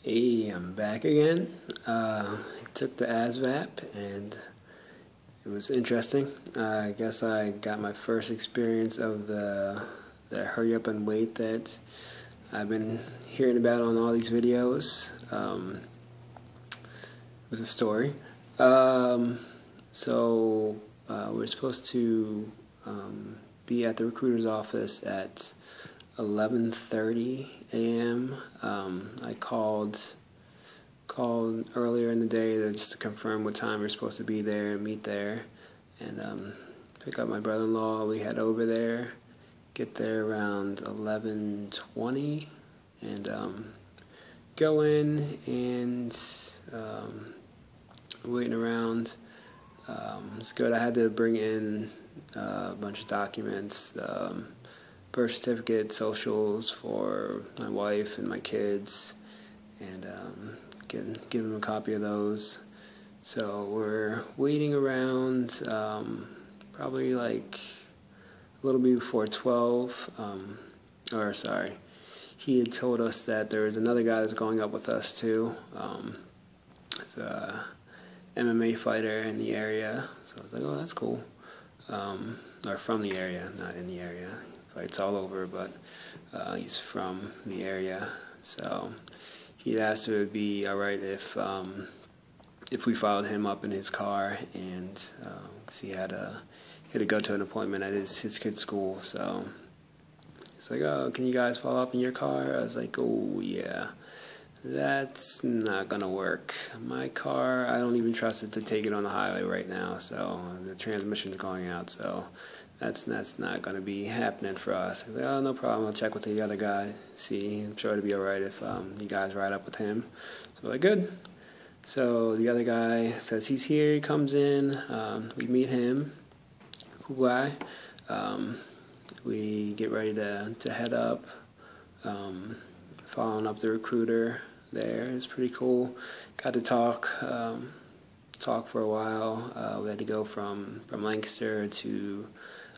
Hey, I'm back again. Took the Asvab and it was interesting. I guess I got my first experience of the hurry up and wait that I've been hearing about on all these videos. It was a story. We're supposed to be at the recruiter's office at 11:30 a.m. I called earlier in the day just to confirm what time we're supposed to be there and meet there, and pick up my brother-in-law. We head over there, get there around 11:20, and go in and waiting around. It's good. I had to bring in a bunch of documents. Birth certificate, socials for my wife and my kids, and give them a copy of those. So we're waiting around, probably like a little bit before 12. He had told us that there was another guy that's going up with us too. He's a MMA fighter in the area, so I was like, oh, that's cool. Or from the area, not in the area. Fights all over, but he's from the area. So he'd asked if it would be all right if we followed him up in his car, and cause he had to go to an appointment at his kid's school. So he's like, oh, can you guys follow up in your car? I was like, oh yeah, that's not gonna work. My car, I don't even trust it to take it on the highway right now. So the transmission's going out. So that's not going to be happening for us. Like, oh, no problem. I'll check with the other guy. See, I'm sure it'll be all right if you guys ride up with him. So we're like, good. So the other guy says he's here. He comes in. We meet him. Cool guy. We get ready to head up. Following up the recruiter there. It's pretty cool. Got to talk for a while. We had to go from Lancaster to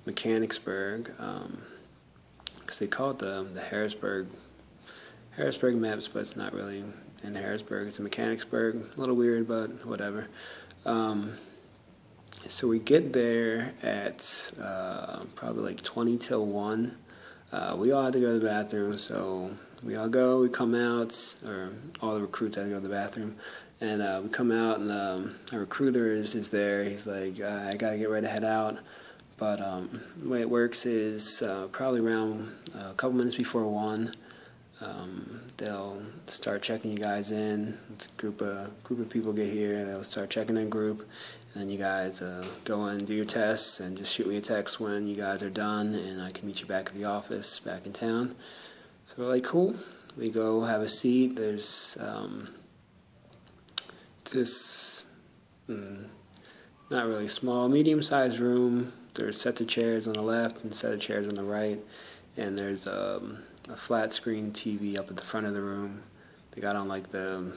Mechanicsburg, because they call it the Harrisburg MEPS, but it's not really in Harrisburg. It's in Mechanicsburg. A little weird, but whatever. So we get there at probably like 20 till 1. We all had to go to the bathroom, so we all go. We come out, or all the recruits had to go to the bathroom. And we come out, and our recruiter is there. He's like, I got to get ready to head out. But the way it works is probably around a couple minutes before 1, they'll start checking you guys in. It's a group of people get here. They'll start checking in group. And then you guys go in and do your tests, and just shoot me a text when you guys are done, and I can meet you back at the office, back in town. So we're like, cool. We go have a seat. There's this not really small, medium-sized room. There's sets of chairs on the left and set of chairs on the right, and there's a flat screen TV up at the front of the room. They got on like some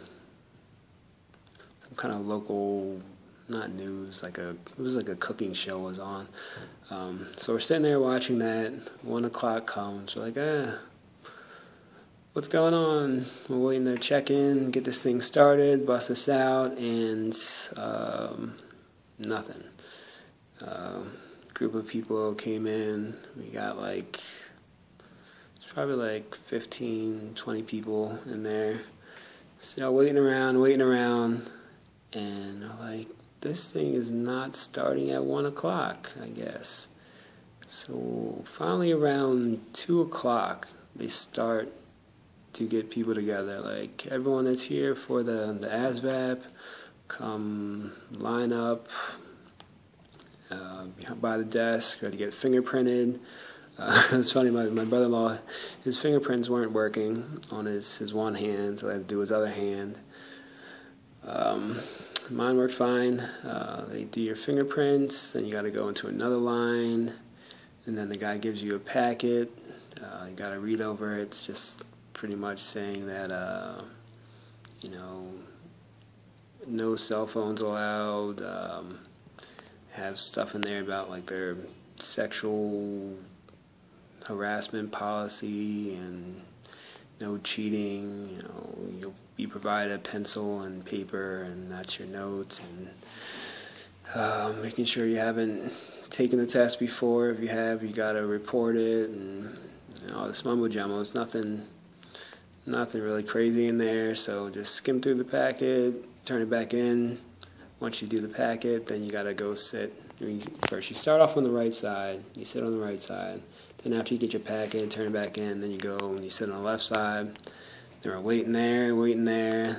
kind of local, not news, it was like a cooking show was on. So we're sitting there watching that. 1 o'clock comes. We're like, what's going on? We're waiting to check in, get this thing started, bust us out, and nothing. Group of people came in. We got it's probably like 15, 20 people in there. So waiting around, and we're like, this thing is not starting at 1 o'clock, I guess. So finally around 2 o'clock, they start to get people together. Like, everyone that's here for the Asvab, come line up by the desk, or to get fingerprinted. It's funny, my brother-in-law, his fingerprints weren't working on his one hand, so I had to do his other hand. Mine worked fine. They do your fingerprints, then you got to go into another line, and then the guy gives you a packet. You got to read over it. It's just pretty much saying that, no cell phones allowed. Have stuff in there about like their sexual harassment policy and no cheating. You'll be provided a pencil and paper, and that's your notes, and making sure you haven't taken the test before. If you have, you got to report it, and all this mumbo jumbo. It's nothing really crazy in there, so just skim through the packet, turn it back in. Once you do the packet, then you got to go sit. First, you start off on the right side. You sit on the right side. Then after you get your packet, turn it back in. Then you go and you sit on the left side. They were waiting there.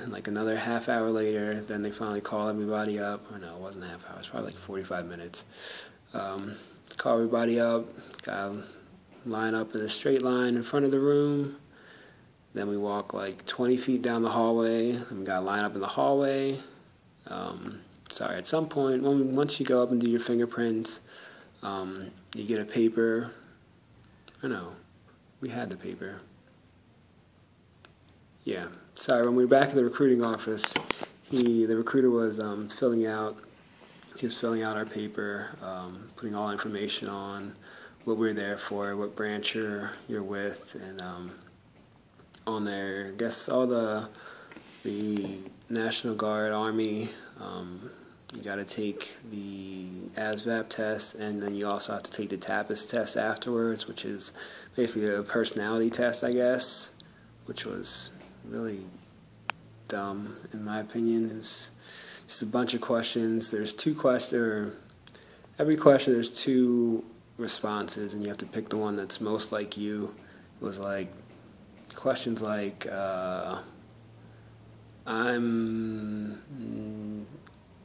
Like another half hour later, then they finally call everybody up. Or no, it wasn't a half hour. It was probably like 45 minutes. Call everybody up. Got to line up in a straight line in front of the room. Then we walk like 20 feet down the hallway. And we got to line up in the hallway. At some point, once you go up and do your fingerprints, you get a paper. I know, we had the paper. Yeah, sorry, when we were back in the recruiting office, the recruiter was filling out our paper, putting all information on what we're there for, what branch you're with, and on there, I guess all the National Guard, Army, you got to take the Asvab test, and then you also have to take the TAPAS test afterwards, which is basically a personality test, I guess, which was really dumb, in my opinion. It's just a bunch of questions. There's two questions, or every question there's two responses, and you have to pick the one that's most like you. It was like questions like,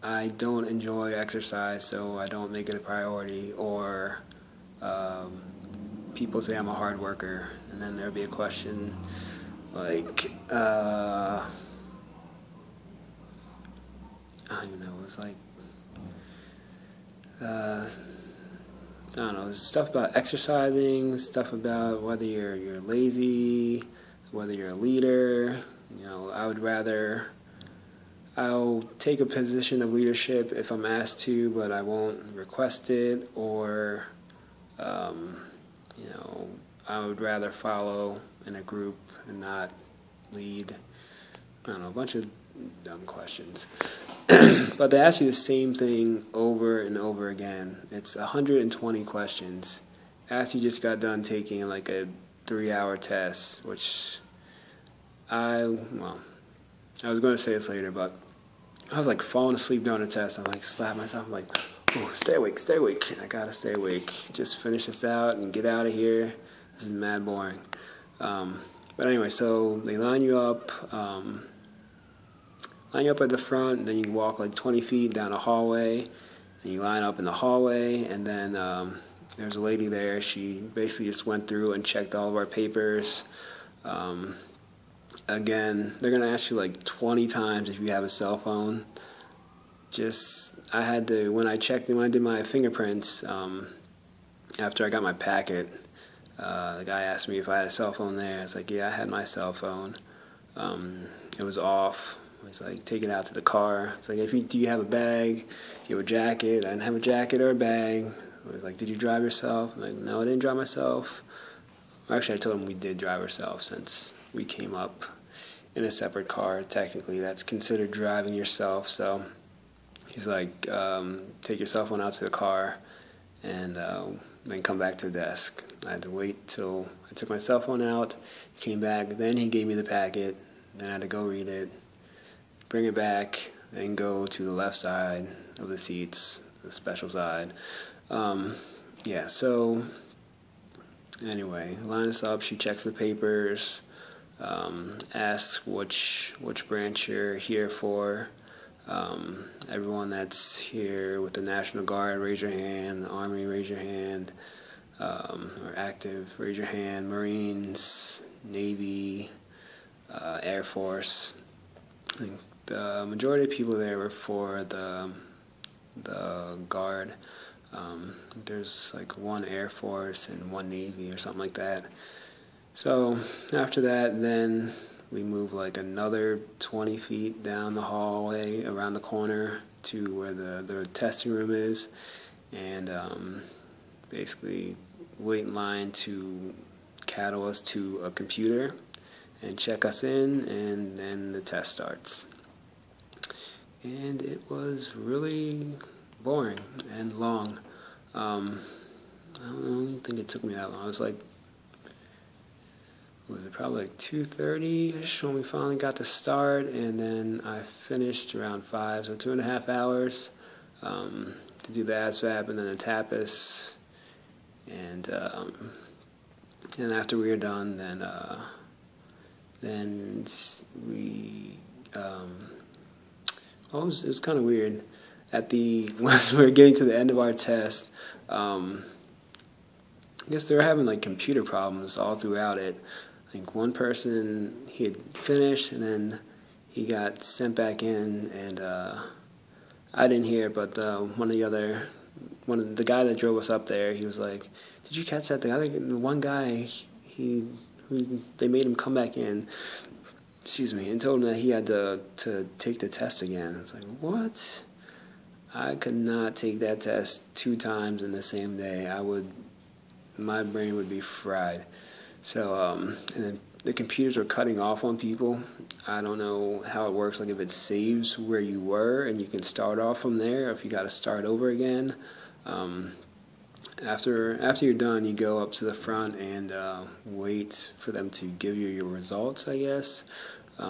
I don't enjoy exercise, so I don't make it a priority, or people say I'm a hard worker, and then there'll be a question like, I don't even know, it was like, I don't know, there's stuff about exercising, stuff about whether you're lazy, whether you're a leader. I'll take a position of leadership if I'm asked to, but I won't request it, or, I would rather follow in a group and not lead. I don't know, a bunch of dumb questions. But they ask you the same thing over and over again. It's 120 questions after you just got done taking like a 3-hour test, which I was going to say this later, but I was like falling asleep during the test. I'm like slapping myself. I'm like, oh, stay awake. I gotta stay awake. Just finish this out and get out of here. This is mad boring. But anyway, so they line you up at the front, and then you walk like 20 feet down a hallway, and you line up in the hallway, and then there's a lady there. She basically just went through and checked all of our papers. Again, they're going to ask you like 20 times if you have a cell phone. I had to, when I did my fingerprints, after I got my packet, the guy asked me if I had a cell phone there. I was like, yeah, I had my cell phone. It was off. I was like, take it out to the car. It's like, do you have a bag? Do you have a jacket? I didn't have a jacket or a bag. I was like, did you drive yourself? I'm like, no, I didn't drive myself. Actually, I told him we did drive ourselves since we came up in a separate car. Technically, that's considered driving yourself. So he's like, take your cell phone out to the car and then come back to the desk. I had to wait till I took my cell phone out, came back, then he gave me the packet, then I had to go read it, bring it back, then go to the left side of the seats, the special side. So anyway, line us up, she checks the papers, asks which branch you're here for. Everyone that's here with the National Guard, raise your hand. Army, raise your hand. Or active, raise your hand. Marines, Navy, Air Force. I think the majority of people there were for the Guard. There's like one Air Force and one Navy or something like that. So after that, then we move like another 20 feet down the hallway around the corner to where the testing room is, and basically wait in line to cattle us to a computer. and check us in, and then the test starts. And it was really boring and long. I don't think it took me that long. It was like, probably like 2:30-ish when we finally got to start, and then I finished around 5, so 2.5 hours to do the Asvab and then the TAPIS. And after we were done, then we it was kind of weird. When we were getting to the end of our test, I guess they were having like computer problems all throughout it. I think one person, he had finished, and then he got sent back in, and I didn't hear, but the guy that drove us up there, he was like, "Did you catch that? The one guy, they made him come back in, and told him that he had to take the test again." It's like, what? I could not take that test 2 times in the same day. My brain would be fried. So, and then the computers are cutting off on people. I don't know how it works, like if it saves where you were and you can start off from there, or if you got to start over again. After you're done, you go up to the front and wait for them to give you your results, I guess. I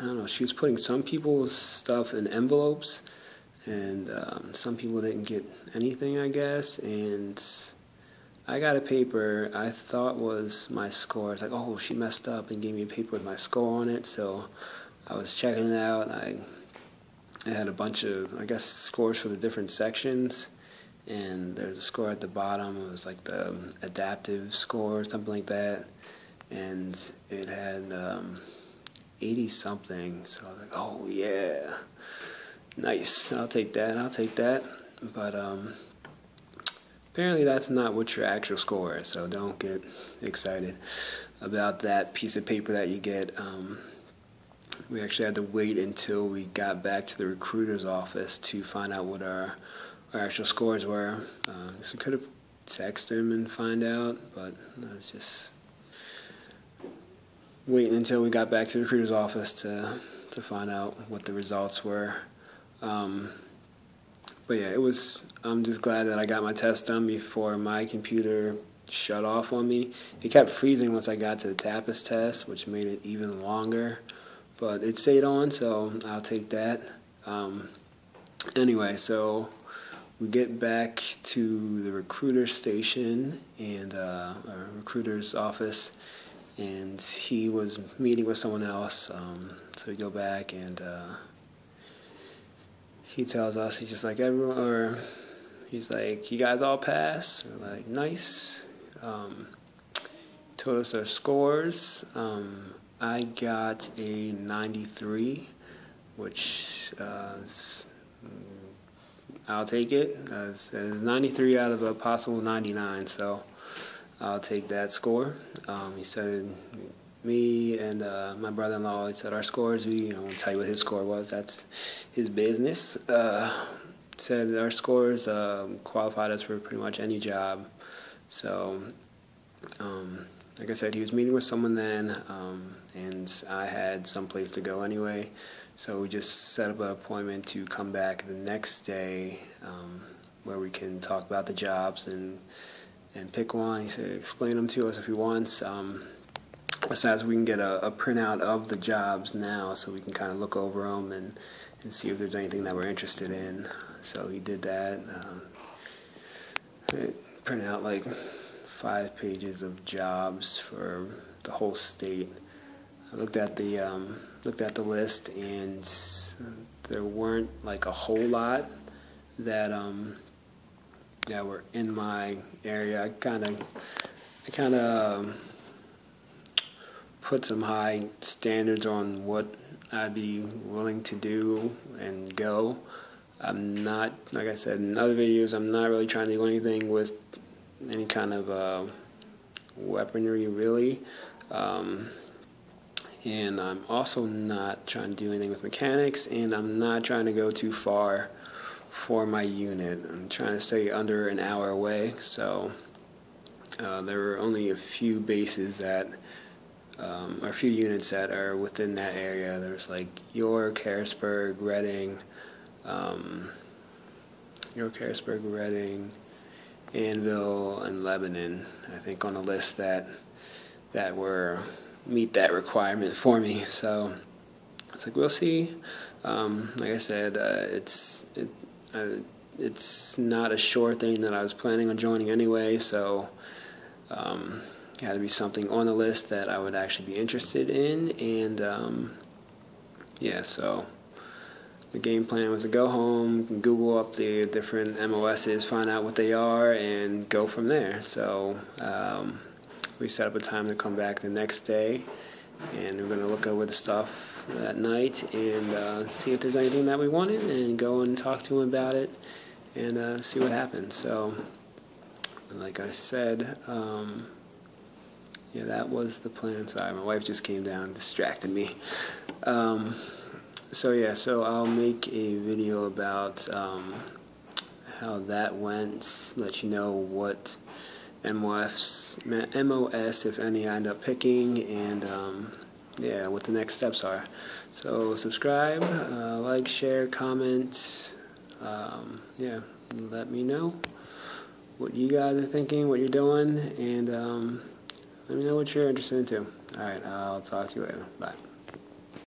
don't know, she was putting some people's stuff in envelopes, and some people didn't get anything, I guess, and I got a paper I thought was my score. It's like, oh, she messed up and gave me a paper with my score on it, so I was checking it out. I had a bunch of, I guess, scores for the different sections, and there's a score at the bottom. It was like the adaptive score or something like that, and it had 80-something, so I was like, oh, yeah, nice, I'll take that, but apparently that's not what your actual score is, so don't get excited about that piece of paper that you get. We actually had to wait until we got back to the recruiter's office to find out what our actual scores were. So we could have texted him and find out, but I was just waiting until we got back to the recruiter's office to find out what the results were. But yeah, I'm just glad that I got my test done before my computer shut off on me. It kept freezing once I got to the TAPIS test, which made it even longer. But it stayed on, so I'll take that. Anyway, so we get back to the recruiter station and our recruiter's office, and he was meeting with someone else. So we go back, and he tells us, he's just like, he's like, you guys all pass? We're like, nice. Told us our scores. I got a 93, which I'll take it. It's 93 out of a possible 99, so I'll take that score. He said, me and my brother-in-law, he said our scores, I won't tell you what his score was, that's his business. Said our scores qualified us for pretty much any job. So, like I said, he was meeting with someone then, and I had someplace to go anyway. So we just set up an appointment to come back the next day, where we can talk about the jobs and pick one. He said, explain them to us if he wants. Besides, we can get a printout of the jobs now, so we can kind of look over them and see if there's anything that we're interested in. So he did that. Print out like 5 pages of jobs for the whole state. I looked at the list, and there weren't like a whole lot that were in my area. I kind of put some high standards on what I'd be willing to do and go. I'm not, like I said in other videos, I'm not really trying to do anything with any kind of weaponry, really. And I'm also not trying to do anything with mechanics, and I'm not trying to go too far for my unit. I'm trying to stay under an hour away, so there were only a few bases that or a few units that are within that area. There's like York, Harrisburg, Reading, Anvil, and Lebanon, I think, on a list that were meet that requirement for me. So it's like, we'll see. Like I said, it's not a sure thing that I was planning on joining anyway, so it had to be something on the list that I would actually be interested in. And yeah, so the game plan was to go home, Google up the different MOSs, find out what they are, and go from there. So we set up a time to come back the next day, and we're going to look over the stuff that night and see if there's anything that we wanted, and go and talk to him about it and see what happens. So, like I said, yeah, that was the plan. Sorry, my wife just came down and distracted me. So yeah, so I'll make a video about how that went, let you know what MOS, if any, I end up picking, and yeah, what the next steps are. So subscribe, like, share, comment, yeah, let me know what you guys are thinking, what you're doing, and let me know what you're interested in too. Alright, I'll talk to you later. Bye.